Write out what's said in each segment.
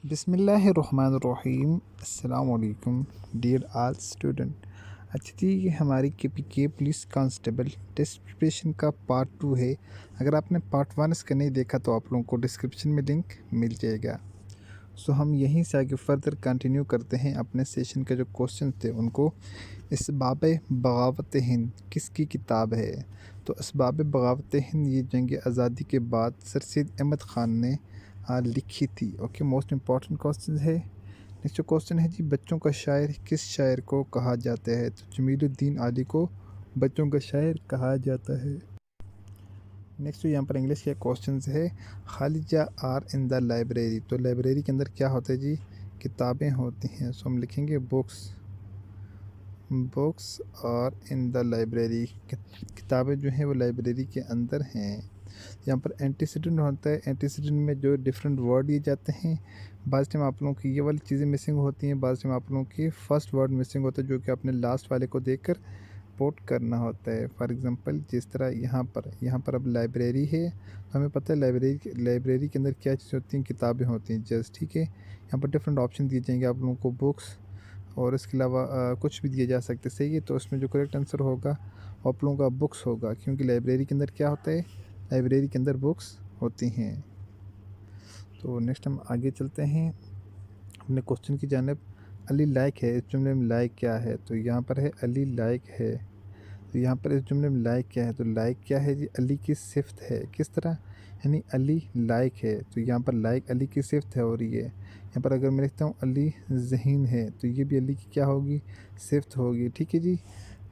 बिस्मिल्लाहिर्रहमानिर्रहीम। अस्सलाम वालेकुम डियर आल स्टूडेंट। अच्छा जी, ये हमारी के पुलिस कांस्टेबल टेस्ट प्रिपरेशन का पार्ट 2 है। अगर आपने पार्ट 1 इसका नहीं देखा तो आप लोगों को डिस्क्रिप्शन में लिंक मिल जाएगा। सो हम यहीं से आगे फर्दर कंटिन्यू करते हैं अपने सेशन के जो क्वेश्चन थे उनको। इसबाब बगावत हिंद किसकी किताब है? तो इसबाब बगावत हिंद ये जंग आज़ादी के बाद सर सैयद अहमद ख़ान ने लिखी थी। ओके, मोस्ट इम्पॉर्टेंट क्वेश्चन है। नेक्स्ट जो क्वेश्चन है जी, बच्चों का शायर किस शायर को कहा जाता है? तो जमीलुद्दीन आली को बच्चों का शायर कहा जाता है। नेक्स्ट यहाँ पर इंग्लिश के क्वेश्चन है, खालिजा आर इन द लाइब्रेरी। तो लाइब्रेरी के अंदर क्या होता है जी? किताबें होती हैं। सो हम लिखेंगे बुक्स और इन द लाइब्रेरी। किताबें जो हैं वो लाइब्रेरी के अंदर हैं। यहाँ पर एंटीसीडेंट होता है। एंटीसीडेंट में जो डिफरेंट वर्ड दिए जाते हैं, बाज़ टाइम आप लोगों की ये वाली चीज़ें मिसिंग होती हैं, बाज़ टाइम आप लोगों की फर्स्ट वर्ड मिसिंग होता है जो कि आपने लास्ट वाले को देखकर पोर्ट करना होता है। फॉर एग्जांपल जिस तरह यहाँ पर अब लाइब्रेरी है, तो हमें पता है लाइब्रेरी के अंदर क्या चीज़ होती हैं, किताबें होती हैं जस्ट। ठीक है, यहाँ पर डिफरेंट ऑप्शन दिए जाएंगे आप लोगों को, बुक्स और इसके अलावा कुछ भी दिए जा सकते। सही है, तो उसमें जो करेक्ट आंसर होगा आप लोगों का बुक्स होगा, क्योंकि लाइब्रेरी के अंदर क्या होता है, लाइब्रेरी के अंदर बुक्स होती हैं। तो नेक्स्ट हम आगे चलते हैं अपने क्वेश्चन की जानिब। अली लाइक है, इस जुमले में लाइक क्या है? तो यहाँ पर है अली लाइक है। तो यहाँ पर इस जुमले में लाइक क्या है? तो लाइक क्या है जी? अली की सिफ्त है। किस तरह? यानी अली लाइक है, तो यहाँ पर लाइक अली की सिफ्त है। और ये यहाँ पर अगर मैं लिखता हूँ अली ज़हीन है, तो ये भी अली की क्या होगी? सिफ्त होगी। ठीक है जी।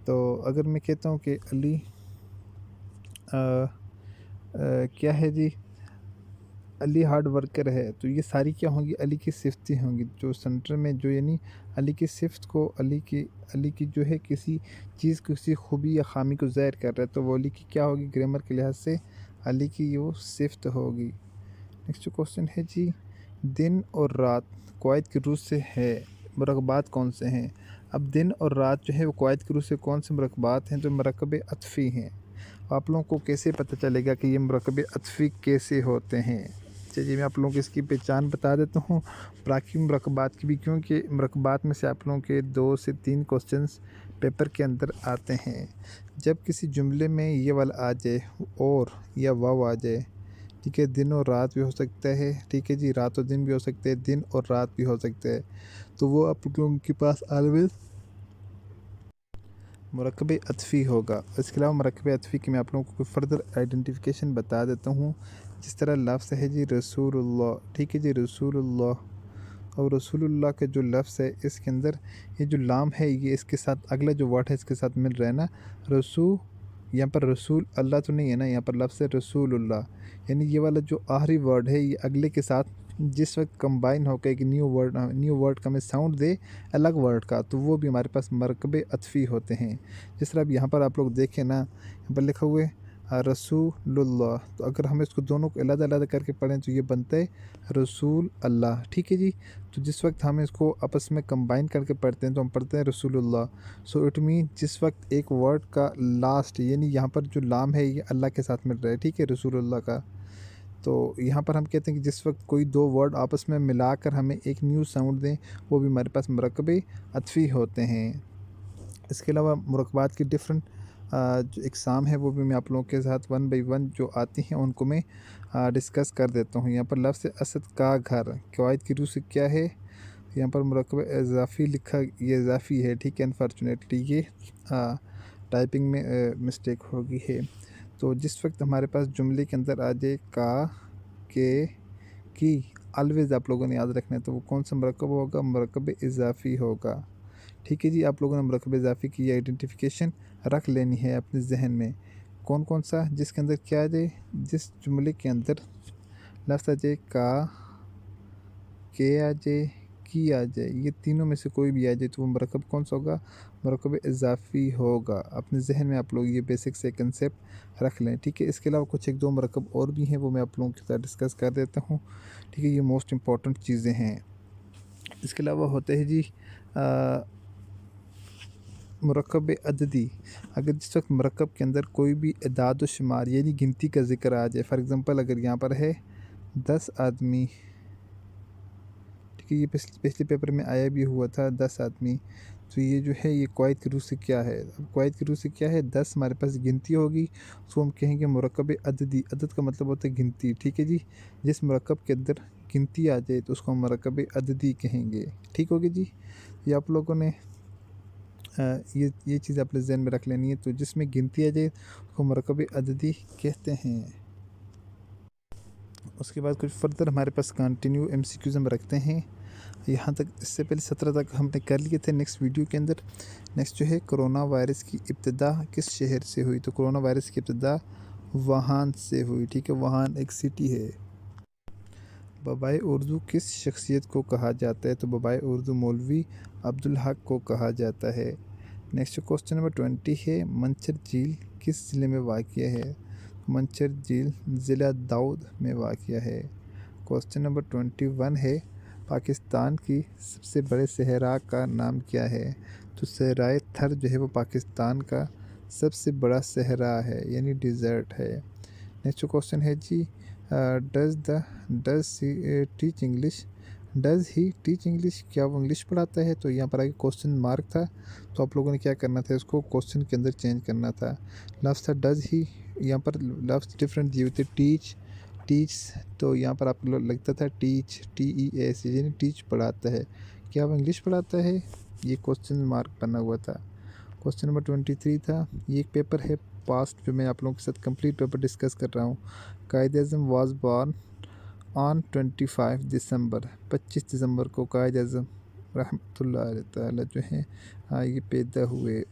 तो अगर मैं कहता हूँ कि अली क्या है जी? अली हार्ड वर्कर है, तो ये सारी क्या होंगी? अली की सिफ्तें होंगी। जो सेंटर में जो यानी अली की सिफ्त को अली की जो है किसी चीज़ किसी खूबी या खामी को ज़ाहिर कर रहा है, तो वो अली की क्या होगी? ग्रामर के लिहाज से अली की वो सिफ्त होगी। नेक्स्ट क्वेश्चन है जी, दिन और रात कुवैत की रूह से है, मुरकबात कौन से हैं? अब दिन और रात जो है वो कुवैत की रूह से कौन से मुरकबात हैं? जो मरकब अतफ़ी हैं। आप लोगों को कैसे पता चलेगा कि ये मरकब अतफ़ी कैसे होते हैं? चलिए मैं आप लोगों को इसकी पहचान बता देता हूँ, बाकी मरकबात की भी, क्योंकि मरकबात में से आप लोगों के 2 से 3 क्वेश्चंस पेपर के अंदर आते हैं। जब किसी जुमले में ये वाला आ जाए और या वाव आ जाए, ठीक है, दिन और रात भी हो सकता है, ठीक है जी, रात और दिन भी हो सकते हैं, दिन और रात भी हो सकते हैं, तो वो आप लोगों के पास ऑलवेज मरकब अतफ़ी होगा। इसके अलावा मरकब अतफ़ी की मैं आप लोगों को फर्दर आइडेंटिफिकेशन बता देता हूँ। जिस तरह लफ्ज़ है जी रसूलुल्लाह, ठीक है जी, रसूलुल्लाह। और रसूलुल्लाह का जो लफ्ज़ है इसके अंदर ये जो लाम है, ये इसके साथ अगला जो वर्ड है इसके साथ मिल रहा है ना, रसू। यहाँ पर रसूल अल्लाह तो नहीं है ना, यहाँ पर लफ्ज़ है रसूलुल्लाह। यानी ये वाला जो आखिरी वर्ड है ये अगले के साथ जिस वक्त कंबाइन होकर एक न्यू वर्ड का में साउंड दे अलग वर्ड का, तो वो भी हमारे पास मरकब अतफ़ी होते हैं। जिस तरह अब यहाँ पर आप लोग देखें ना, यहाँ पर लिखा हुआ है रसूलुल्लाह, तो अगर हम इसको दोनों को अलग-अलग करके पढ़ें तो ये बनता है रसूल अल्लाह। ठीक है जी। तो जिस वक्त हम इसको आपस में कंबाइन करके पढ़ते हैं तो हम पढ़ते हैं रसूलुल्लाह। सो इट मीन जिस वक्त एक वर्ड का लास्ट यानी यहाँ पर जो लाम है ये अल्लाह के साथ मिल रहा है, ठीक है, रसूलुल्लाह का, तो यहाँ पर हम कहते हैं कि जिस वक्त कोई 2 वर्ड आपस में मिलाकर हमें एक न्यू साउंड दें, वो भी हमारे पास मरकब अतफ़ी होते हैं। इसके अलावा मुरकबात की डिफरेंट जो इकसाम है वो भी मैं आप लोगों के साथ वन बाई वन जो आती हैं उनको मैं डिस्कस कर देता हूँ। यहाँ पर लफ्ज़ असद का घर कवायद की रूह से क्या है? यहाँ पर मुरकब इजाफ़ी लिखा, ये इजाफ़ी है, ठीक है, अनफॉर्चुनेटली ये टाइपिंग में मिस्टेक होगी है। तो जिस वक्त हमारे पास जुमले के अंदर आ जाए का, के, की, ऑलवेज़ आप लोगों ने याद रखना है, तो वो कौन सा मरकब होगा? मरकब इजाफ़ी होगा। ठीक है जी, आप लोगों ने मरकब इजाफ़ी की आइडेंटिफिकेशन रख लेनी है अपने जहन में। कौन कौन सा जिसके अंदर क्या आ जाए, जिस जुमले के अंदर लफ्ज़ आ जाए का, के आ जाए, की आ जाए, ये तीनों में से कोई भी आ जाए तो वो मरकब कौन सा होगा? मरकब इजाफ़ी होगा। अपने जहन में आप लोग ये बेसिक से कंसेप्ट रख लें। ठीक है, इसके अलावा कुछ एक दो मरकब और भी हैं, वो मैं आप लोगों के साथ डिस्कस कर देता हूँ। ठीक है, ये मोस्ट इम्पॉर्टेंट चीज़ें हैं। इसके अलावा होते हैं जी मरकब अददी। अगर जिस वक्त मरकब के अंदर कोई भी इदाद व शुमार यानी गिनती का ज़िक्र आ जाए, फ़ॉर एग्ज़ाम्पल अगर यहाँ पर है 10 आदमी कि ये पिछले पेपर में आया भी हुआ था 10 आदमी। तो ये जो है ये कवायद की रूह से क्या है? अब कवायद की रूह से क्या है? 10 हमारे पास गिनती होगी, उसको हम कहेंगे मुरक्कब अददी। अदद का मतलब होता है गिनती, ठीक है जी। जिस मुरक्कब के अंदर गिनती आ जाए तो उसको हम मुरक्कब अददी कहेंगे, ठीक होगी जी। ये आप लोगों ने ये चीज़ अपने ज़हन में रख लेनी है। तो जिसमें गिनती आ जाए उसको मुरक्कब अददी कहते हैं। उसके बाद कुछ फर्दर हमारे पास कंटिन्यू एमसीक्यूज़ हम रखते हैं। यहाँ तक इससे पहले 17 तक हमने कर लिए थे नेक्स्ट वीडियो के अंदर। नेक्स्ट जो है कोरोना वायरस की इब्तिदा किस शहर से हुई? तो कोरोना वायरस की इब्तिदा वुहान से हुई, ठीक है। वुहान एक सिटी है। बबाए उर्दू किस शख्सियत को कहा जाता है? तो बबाए उर्दू मौलवी अब्दुल हक को कहा जाता है। नेक्स्ट क्वेश्चन नंबर 20 है मंचर झील किस ज़िले में वाक़या है? मंचर झील ज़िला दाऊद में वाक़या है। क्वेश्चन नंबर 21 है पाकिस्तान की सबसे बड़े सहरा का नाम क्या है? तो सहराए थर जो है वो पाकिस्तान का सबसे बड़ा सहरा है, यानी डिज़र्ट है। नेक्स्ट क्वेश्चन है जी does he teach English? Does he teach English, क्या वो इंग्लिश पढ़ाता है? तो यहाँ पर आगे क्वेश्चन मार्क था, तो आप लोगों ने क्या करना था, इसको क्वेश्चन के अंदर चेंज करना था। लफ्ज़ था डज़ ही, यहाँ पर लफ्ज़ डिफरेंट दिए हुए थे। टीच, तो यहाँ पर आप लोग लगता था टीच, TEAC, यानी टीच पढ़ाता है। क्या वो इंग्लिश पढ़ाता है? ये क्वेश्चन मार्क बना हुआ था। क्वेश्चन नंबर 23 था, ये एक पेपर है पास्ट पे मैं आप लोगों के साथ कंप्लीट पेपर डिस्कस कर रहा हूँ। कायद-ए-आज़म वाज बॉर्न ऑन 25 दिसंबर, 25 दिसंबर को कायद-ए-आज़म रहमतुल्लाह अलैह ताला जो हैं ये पैदा हुए।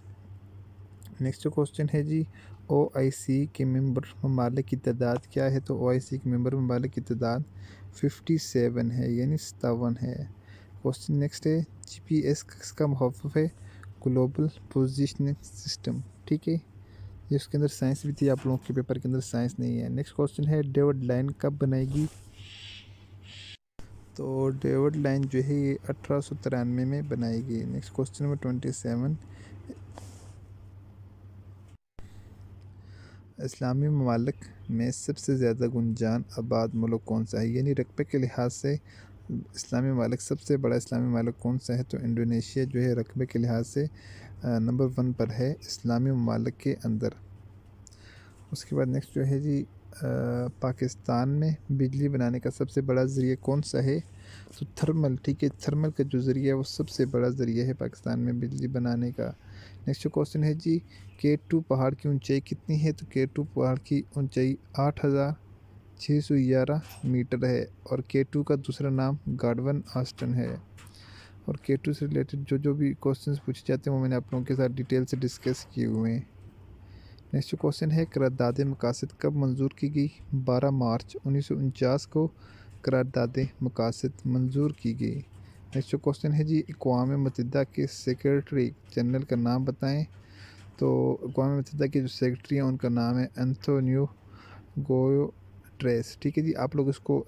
नेक्स्ट क्वेश्चन है जी OIC के मेंबर ममालिक की तादाद क्या है? तो OIC के मेंबर ममालिक की तादाद 57 है, यानी 57 है। क्वेश्चन नेक्स्ट है GPS किसका मुखफ़्फ़ है? ग्लोबल पोजीशनिंग सिस्टम, ठीक है। ये उसके अंदर साइंस भी थी, आप लोगों के पेपर के अंदर साइंस नहीं है। नेक्स्ट क्वेश्चन है डेविड लाइन कब बनाएगी? तो डेविड लाइन जो है ये 1893 में बनाएगी। नेक्स्ट क्वेश्चन नंबर 27, इस्लामी ममालिक में सबसे ज़्यादा गुंजान आबाद मुल्क कौन सा है? यानी रकबे के लिहाज से इस्लामी ममालिक सबसे बड़ा इस्लामी ममालिक कौन सा है? तो इंडोनेशिया जो है रकबे के लिहाज से नंबर 1 पर है इस्लामी ममालिक के अंदर। उसके बाद नेक्स्ट जो है जी पाकिस्तान में बिजली बनाने का सबसे बड़ा ज़रिया कौन सा है? तो थर्मल, ठीक है। थर्मल का जो ज़रिया है वो सबसे बड़ा ज़रिया है पाकिस्तान में बिजली बनाने का। नेक्स्ट क्वेश्चन है जी K2 पहाड़ की ऊंचाई कितनी है? तो K2 पहाड़ की ऊंचाई 8611 मीटर है और K2 का दूसरा नाम गार्डवन आस्टन है। और K2 से रिलेटेड जो भी क्वेश्चंस पूछे जाते हैं वो मैंने आप लोगों के साथ डिटेल से डिस्कस किए हुए हैं। नेक्स्ट क्वेश्चन है करारदाद मकासद कब मंजूर की गई? 12 मार्च 1949 को करारदाद मकासद मंजूर की गई। नेक्स्ट क्वेश्चन है जी अक़वाम मुत्तहिदा के सेक्रेटरी जनरल का नाम बताएं। तो अक़वाम मुत्तहिदा के जो सेक्रेटरी हैं उनका नाम है एंथोनियो गुटेरेस, ठीक है जी। आप लोग इसको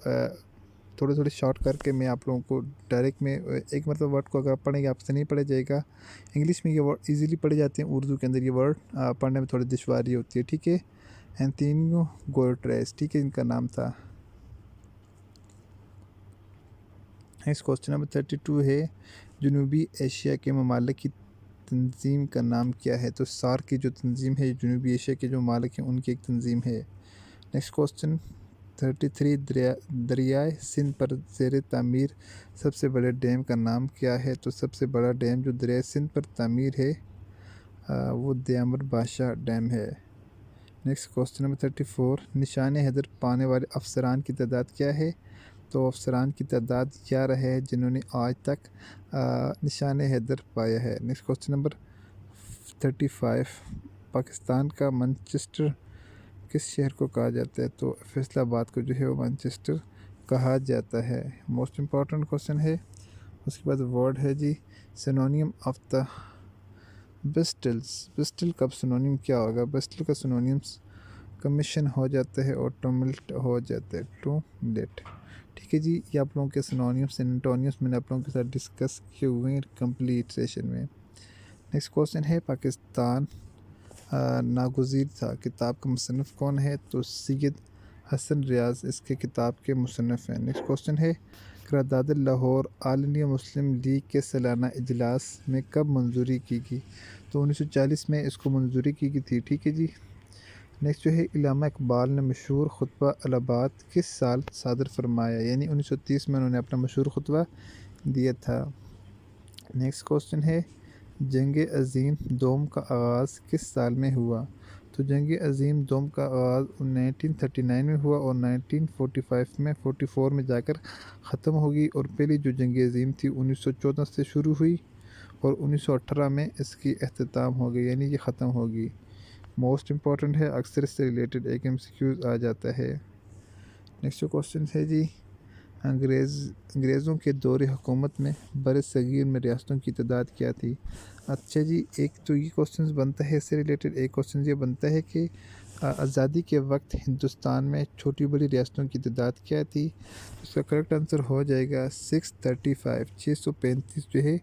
थोड़े थोड़े शॉर्ट करके मैं आप लोगों को डायरेक्ट में एक मतलब वर्ड को अगर आप पढ़ेंगे आपसे नहीं पढ़ा जाएगा। इंग्लिश में ये वर्ड इजीली पढ़े जाते हैं, उर्दू के अंदर ये वर्ड पढ़ने में थोड़ी दुश्वारी होती है, ठीक है। एंथोनियो गुटेरेस, ठीक है, इनका नाम था। नेक्स्ट क्वेश्चन नंबर 32 है जनूबी एशिया के ममालिक की तंजीम का नाम क्या है? तो सार्क की जो तंजीम है जनूबी एशिया के जो ममालिक हैं उनकी एक तंजीम है। नेक्स्ट क्वेश्चन 33 दरियाए सिंध पर ज़ेर तामीर सबसे बड़े डैम का नाम क्या है? तो सबसे बड़ा डैम जो दरियाए सिंध पर तामीर है वो दयामर बादशाह डैम है। नेक्स्ट क्वेश्चन नंबर 34 निशान हैदर पाने वाले अफसरान की तादाद क्या है? तो अफसरान की तादाद 11 है जिन्होंने आज तक निशान हैदर पाया है। नेक्स्ट क्वेश्चन नंबर 35 पाकिस्तान का मैनचेस्टर किस शहर को कहा जाता है? तो फैसलाबाद को जो है वो मैनचेस्टर कहा जाता है। मोस्ट इम्पॉर्टेंट क्वेश्चन है। उसके बाद वर्ड है जी सिनोनियम ऑफ द बिस्टल्स। बिस्टल का सिनोनियम क्या होगा? बिस्टल का सिनोनियम्स कमीशन हो जाता है और टोमिल्ट हो जाता है, टोमिलेट, ठीक है जी। ये आप लोगों के सिनोनियम्स एंड एंटोनियम्स मैंने आप लोगों के साथ डिस्कस किए हुए हैं कंप्लीट सेशन में। नेक्स्ट क्वेश्चन है पाकिस्तान नागुज़ीर था किताब का मुसन्निफ़ कौन है? तो सैयद हसन रियाज इसके किताब के मुसन्निफ़ हैं। नेक्स्ट क्वेश्चन है, करारदाद लाहौर ऑल इंडिया मुस्लिम लीग के सालाना इजलास में कब मंजूरी की गई? तो 1940 में इसको मंजूरी की गई थी। ठीक है जी। नेक्स्ट जो है, इल्लामा इकबाल ने मशहूर खुतबा अलाहाबाद किस साल सादर फरमाया? यानी 1930 में उन्होंने अपना मशहूर खुतबा दिया था। नेक्स्ट क्वेश्चन है, जंग अज़ीम दोम का आगाज़ किस साल में हुआ? तो जंग अज़ीम दोम का आगाज़ 1939 में हुआ और 1945 में 44 में जाकर ख़त्म होगी। और पहली जो जंग अज़ीम थी 1914 से शुरू हुई और 1918 में इसकी अख्ताम हो गई, यानी ये ख़त्म होगी। मोस्ट इम्पॉर्टेंट है, अक्सर इससे रिलेटेड एक MCQ आ जाता है। नेक्स्ट क्वेश्चन है जी, अंग्रेज़ों के दौरे हुकूमत में बर-ए-सग़ीर में रियासतों की तादाद क्या थी? अच्छा जी, एक तो ये क्वेश्चन बनता है इससे रिलेटेड। एक क्वेश्चन ये बनता है कि आज़ादी के वक्त हिंदुस्तान में छोटी बड़ी रियासतों की तादाद क्या थी? इसका करेक्ट आंसर हो जाएगा 635। 635 जो है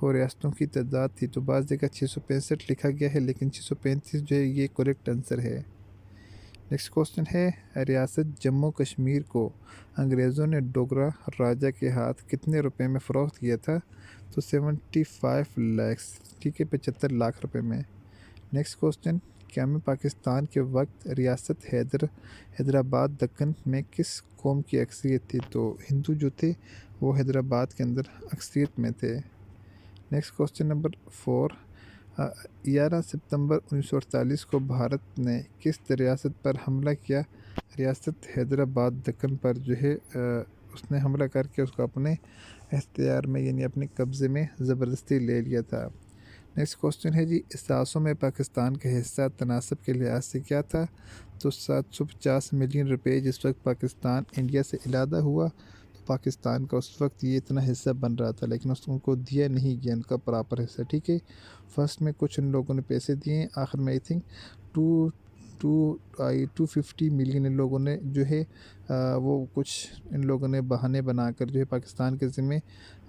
वो रियासतों की तादाद थी। तो बाज़ जगह 665 लिखा गया है, लेकिन 635 जो है ये करेक्ट आंसर है। नेक्स्ट क्वेश्चन है, रियासत जम्मू कश्मीर को अंग्रेज़ों ने डोगरा राजा के हाथ कितने रुपए में फ़रोख्त किया था? तो 75 लाख। ठीक है, 75 लाख रुपए में। नेक्स्ट क्वेश्चन, क़याम पाकिस्तान के वक्त रियासत हैदराबाद दक्कन में किस कौम की अक्सरियत थी? तो हिंदू जो थे वो हैदराबाद के अंदर अक्सरियत में थे। नेक्स्ट क्वेश्चन नंबर 4, 11 सितंबर 1948 को भारत ने किस रियासत पर हमला किया? रियासत हैदराबाद दक्कन पर जो है उसने हमला करके उसको अपने इख्तियार में यानी अपने कब्ज़े में ज़बरदस्ती ले लिया था। नेक्स्ट क्वेश्चन है जी, असासों में पाकिस्तान का हिस्सा तनासब के लिहाज से क्या था? तो 750 मिलियन रुपए जिस वक्त पाकिस्तान इंडिया से अलहदा हुआ तो पाकिस्तान का उस वक्त ये इतना हिस्सा बन रहा था, लेकिन उनको दिया नहीं गया उनका प्रॉपर हिस्सा। ठीक है, फर्स्ट में कुछ इन लोगों ने पैसे दिए, आखिर में आई थिंक 250 मिलियन इन लोगों ने जो है वो कुछ इन लोगों ने बहाने बनाकर जो है पाकिस्तान के ज़िम्मे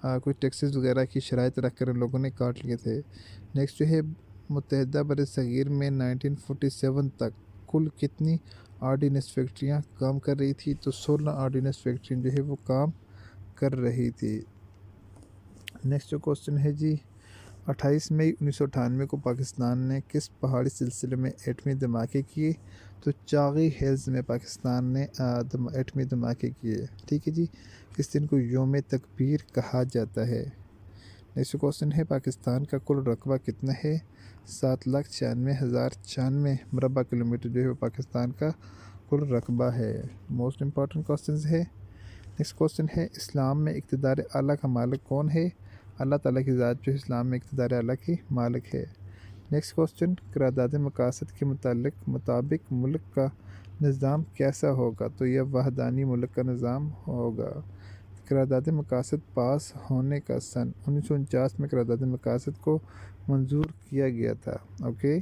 कुछ टैक्सेस वगैरह की शराइत रख कर इन लोगों ने काट लिए थे। नेक्स्ट जो है, मुत्तहिदा बर-ए-सग़ीर में 1947 तक कुल कितनी आर्डीनेंस फैक्ट्रियाँ काम कर रही थी? तो 16 आर्डीनेंस फैक्ट्रियाँ जो है वो काम कर रही थी। नेक्स्ट जो क्वेश्चन है जी, 28 मई 1998 को पाकिस्तान ने किस पहाड़ी सिलसिले में एटमी धमाके किए? तो चागी हिल्स में पाकिस्तान ने एटमी धमाके किए। ठीक है जी, इस दिन को योम तकबीर कहा जाता है। नेक्स्ट क्वेश्चन है, पाकिस्तान का कुल रकबा कितना है? 7,96,096 मुरबा किलोमीटर जो है वो पाकिस्तान का कुल रकबा है। मोस्ट इम्पॉर्टेंट क्वेश्चन है। नेक्स्ट क्वेश्चन है, इस्लाम में इक़्तिदार आला का मालिक कौन है? अल्लाह ताला की ज़ात जो इस्लाम में इक़्तिदार आला की मालिक है। नेक्स्ट क्वेश्चन, करारदाद मकासद के मुताबिक मुल्क का निज़ाम कैसा होगा? तो यह वहदानी मुल्क का निज़ाम होगा। करारदाद मकासद पास होने का सन 1949 में करारदाद मकासद को मंजूर किया गया था। ओके।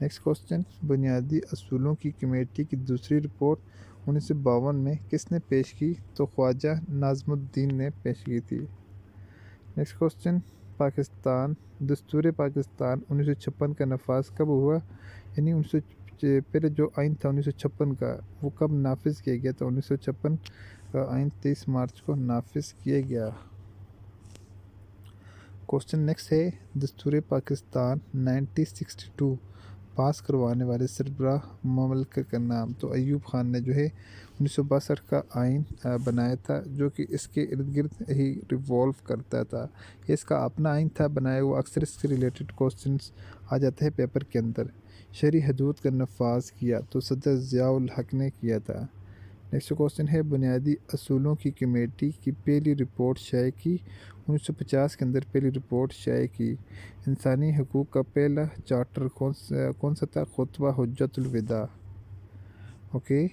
नेक्स्ट क्वेश्चन, बुनियादी असूलों की कमेटी की दूसरी रिपोर्ट 1952 में किसने पेश की? तो ख्वाजा नाज़मुद्दीन ने पेश की थी। नेक्स्ट क्वेश्चन, पाकिस्तान दस्तूर पाकिस्तान 1956 का नफाज कब हुआ? यानी 19 पहले जो आइन था 1956 का वो कब नाफिज किया गया? तो 1956 का आइन 23 मार्च को नाफिज किया गया। क्वेश्चन नेक्स्ट है, दस्तूर पाकिस्तान 1962 पास करवाने वाले सरबराह ममलकत का नाम? तो अयूब खान ने जो है 1962 का आइन बनाया था, जो कि इसके इर्द गिर्द ही रिवॉल्व करता था। ये इसका अपना आइन था बनाया हुआ। अक्सर इससे रिलेटेड क्वेश्चंस आ जाते हैं पेपर के अंदर। शरई हदूद का नफाज किया तो सदर ज़िया-उल हक ने किया था। नेक्स्ट क्वेश्चन है, बुनियादी असूलों की कमेटी की पहली रिपोर्ट शाये की? 1950 के अंदर पहली रिपोर्ट शाये की। इंसानी हकूक़ का पहला चार्टर कौन सा था? खुतबा हुज्जतुल विदा। ओके,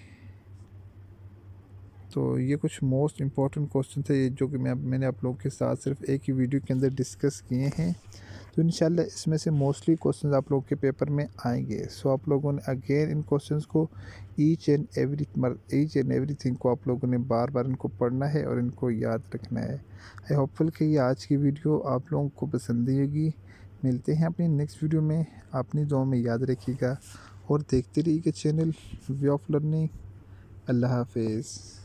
तो ये कुछ मोस्ट इम्पॉर्टेंट क्वेश्चन थे जो कि मैंने आप लोगों के साथ सिर्फ एक ही वीडियो के अंदर डिस्कस किए हैं। तो इंशाल्लाह इसमें से मोस्टली क्वेश्चंस आप लोगों के पेपर में आएंगे। सो आप लोगों ने अगेन इन क्वेश्चंस को ईच एंड एवरीथिंग को आप लोगों ने बार बार इनको पढ़ना है और इनको याद रखना है। आई होपफुल कि ये आज की वीडियो आप लोगों को पसंद आएगी। मिलते हैं अपनी नेक्स्ट वीडियो में। अपनी दुआ में याद रखिएगा और देखते रहिएगा चैनल वे ऑफ लर्निंग। अल्लाह हाफिज़।